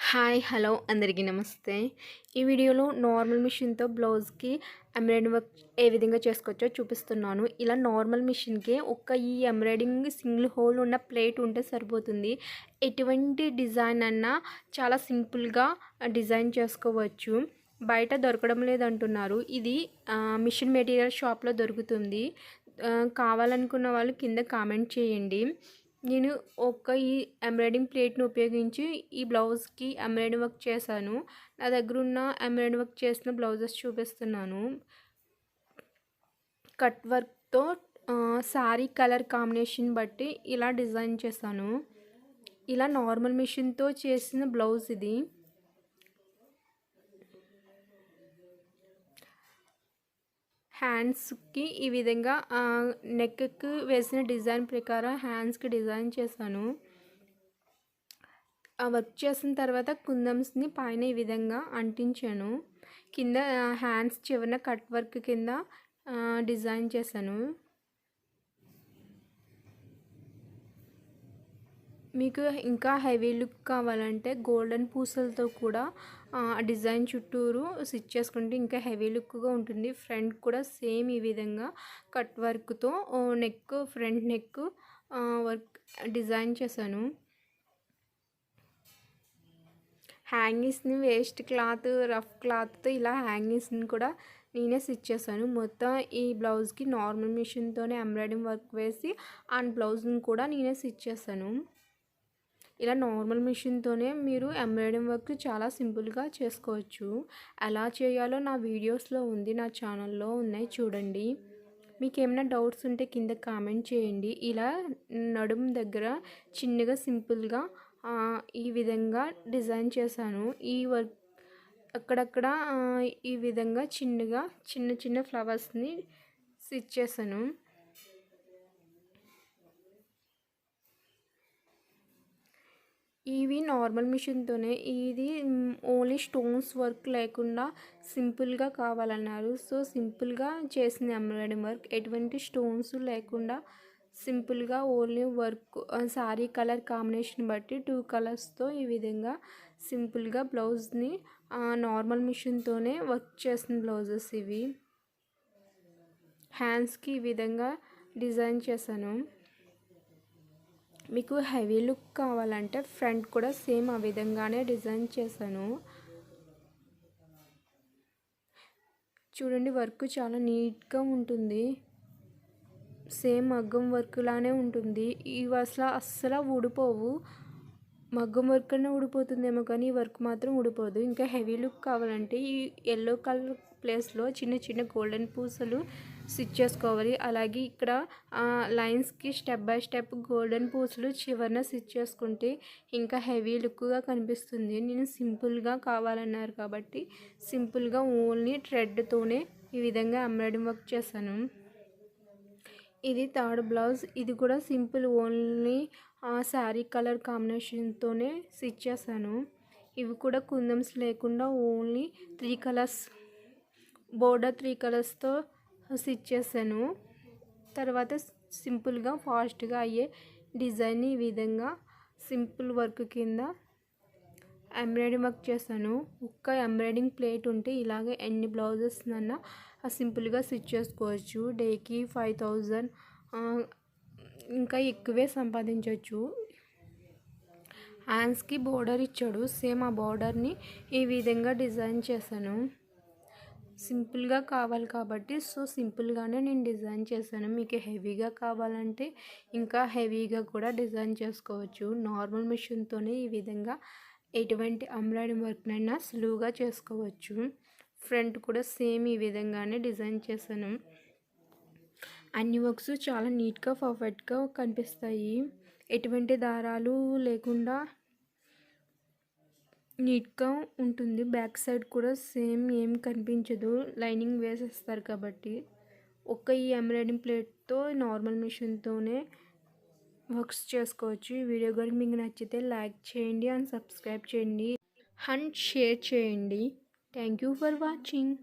Hi hello అందరికీ నమస్తే. ఈ వీడియోలో నార్మల్ మిషన్తో బ్లౌజ్కి ఎంబ్రాయిడరీ వర్క్ ఏ విధంగా చేసుకోవచ్చో చూపిస్తున్నాను. ఇలా నార్మల్ మిషన్కి ఈ ఎంబ్రాయిడింగ్ సింగిల్ హోల్ ఉన్న ప్లేట్ ఉంటే సరిపోతుంది. ఎటువంటి డిజైన్ అన్నా చాలా సింపుల్గా డిజైన్ చేసుకోవచ్చు. బయట దొరకడం లేదంటున్నారు. ఇది మిషన్ మెటీరియల్ షాప్లో దొరుకుతుంది. కావాలనుకున్న వాళ్ళు కింద కామెంట్ చేయండి. నేను ఈ ఎంబ్రాయిడింగ్ ప్లేట్‌ని ఉపయోగించి ఈ బ్లౌజ్‌కి ఎంబ్రాయిడరీ వర్క్ చేశాను. నా దగ్గరున్న ఎంబ్రాయిడరీ వర్క్ చేసిన బ్లౌజెస్ చూపిస్తున్నాను. కట్ వర్క్‌తో శారీ కలర్ కాంబినేషన్ బట్టి ఇలా డిజైన్ చేశాను. ఇలా నార్మల్ మిషన్‌తో చేసిన బ్లౌజ్ ఇది. హ్యాండ్స్‌కి ఈ విధంగా నెక్‌కి వేసిన డిజైన్ ప్రకారం హ్యాండ్స్‌కి డిజైన్ చేశాను. వర్క్ చేసిన తర్వాత కుందన్స్‌ని పైన ఈ విధంగా అంటించాను. కింద హ్యాండ్స్ చివరన కట్ వర్క్ కింద డిజైన్ చేశాను. మీకు ఇంకా హెవీ లుక్ కావాలంటే గోల్డెన్ పూసలతో కూడా డిజైన్ చుట్టూరు స్టిచ్ చేసుకుంటే ఇంకా హెవీ లుక్గా ఉంటుంది. ఫ్రంట్ కూడా సేమ్ ఈ విధంగా కట్ వర్క్తో ఫ్రంట్ నెక్ వర్క్ డిజైన్ చేశాను. హ్యాంగింగ్స్ని వేస్ట్ క్లాత్ రఫ్ క్లాత్తో ఇలా హ్యాంగింగ్స్ని కూడా నేనే స్టిచ్ చేశాను. మొత్తం ఈ బ్లౌజ్కి నార్మల్ మిషన్తోనే ఎంబ్రాయిడింగ్ వర్క్ వేసి బ్లౌజ్ని కూడా నేనే స్టిచ్ చేశాను. ఇలా నార్మల్ మిషన్తోనే మీరు ఎంబ్రాయిడింగ్ వర్క్ చాలా సింపుల్గా చేసుకోవచ్చు. ఎలా చేయాలో నా వీడియోస్లో ఉంది, నా ఛానల్లో ఉన్నాయి, చూడండి. మీకు ఏమైనా డౌట్స్ ఉంటే కింద కామెంట్ చేయండి. ఇలా నడుము దగ్గర చిన్నగా సింపుల్గా ఈ విధంగా డిజైన్ చేశాను. ఈ వర్క్ అక్కడక్కడ ఈ విధంగా చిన్న చిన్న ఫ్లవర్స్ని స్టిచ్ చేశాను. ఇవి నార్మల్ మిషన్తోనే. ఇది ఓన్లీ స్టోన్స్ వర్క్ లేకుండా సింపుల్గా కావాలన్నారు. సో సింపుల్గా చేసిన ఎంబ్రాయిడింగ్ వర్క్, ఎటువంటి స్టోన్స్ లేకుండా సింపుల్గా only work sari colour combination బట్టి 2 కలర్స్తో ఈ విధంగా సింపుల్గా బ్లౌజ్ని నార్మల్ మిషన్తోనే వర్క్ చేసిన బ్లౌజెస్ ఇవి. హ్యాండ్స్కి ఈ విధంగా డిజైన్ చేశాను. మీకు హెవీ లుక్ కావాలంటే ఫ్రంట్ కూడా సేమ్ ఆ విధంగానే డిజైన్ చేశాను. చూడండి, వర్క్ చాలా నీట్గా ఉంటుంది. సేమ్ మగ్గం వర్క్ లానే ఉంటుంది. ఇవి అస్సలు ఊడిపోవు. మగ్గం వర్క్ అనే ఊడిపోతుందేమో కానీ ఈ వర్క్ మాత్రం ఊడిపోదు. ఇంకా హెవీ లుక్ కావాలంటే ఈ ఎల్లో కలర్ ప్లేస్లో చిన్న చిన్న గోల్డెన్ పూసలు స్టిచ్ చేసుకోవాలి. అలాగే ఇక్కడ లైన్స్కి స్టెప్ బై స్టెప్ గోల్డెన్ పూసలు చివరన స్టిచ్ చేసుకుంటే ఇంకా హెవీ లుక్గా కనిపిస్తుంది. నేను సింపుల్గా కావాలన్నారు కాబట్టి సింపుల్గా ఓన్లీ థ్రెడ్తోనే ఈ విధంగా ఎంబ్రాయిడింగ్ వర్క్ చేశాను. ఇది థర్డ్ బ్లౌజ్. ఇది కూడా సింపుల్, ఓన్లీ శారీ కలర్ కాంబినేషన్తోనే స్టిచ్ చేశాను. ఇవి కూడా కుందన్స్ లేకుండా ఓన్లీ 3 కలర్స్ బోర్డర్ 3 కలర్స్తో స్టిచ్ చేశాను. తర్వాత సింపుల్గా ఫాస్ట్గా అయ్యే డిజైన్ ఈ విధంగా సింపుల్ వర్క్ కింద ఎంబ్రాయిడింగ్ వర్క్ చేశాను. ఎంబ్రాయిడింగ్ ప్లేట్ ఉంటే ఇలాగే ఎన్ని బ్లౌజెస్ అన్నా సింపుల్గా స్టిచ్ చేసుకోవచ్చు. డేకి 5000 ఇంకా ఎక్కువే సంపాదించవచ్చు. హ్యాండ్స్కి బోర్డర్ ఇచ్చాడు. సేమ్ ఆ బోర్డర్ని ఈ విధంగా డిజైన్ చేశాను. సింపుల్గా కావాలి కాబట్టి సింపుల్గానే నేను డిజైన్ చేశాను. మీకు హెవీగా కావాలంటే ఇంకా హెవీగా కూడా డిజైన్ చేసుకోవచ్చు. నార్మల్ మిషన్తోనే ఈ విధంగా ఎటువంటి ఎంబ్రాయిడింగ్ వర్క్నైనా సులువుగా చేసుకోవచ్చు. ఫ్రంట్ కూడా సేమ్ ఈ విధంగానే డిజైన్ చేశాను. అన్ని వర్క్స్ చాలా నీట్గా పర్ఫెక్ట్గా కనిపిస్తాయి. ఎటువంటి దారాలు లేకుండా నీట్గా ఉంటుంది. బ్యాక్ సైడ్ కూడా సేమ్ ఏం కనిపించదు, లైనింగ్ వేసేస్తారు కాబట్టి. ఈ ఎంబ్రాయిడింగ్ ప్లేట్తో నార్మల్ మిషన్తోనే వర్క్స్ చేసుకోవచ్చు. ఈ వీడియో కనుక మీకు నచ్చితే లైక్ చేయండి అండ్ సబ్స్క్రైబ్ చేయండి అండ్ షేర్ చేయండి. Thank you for watching.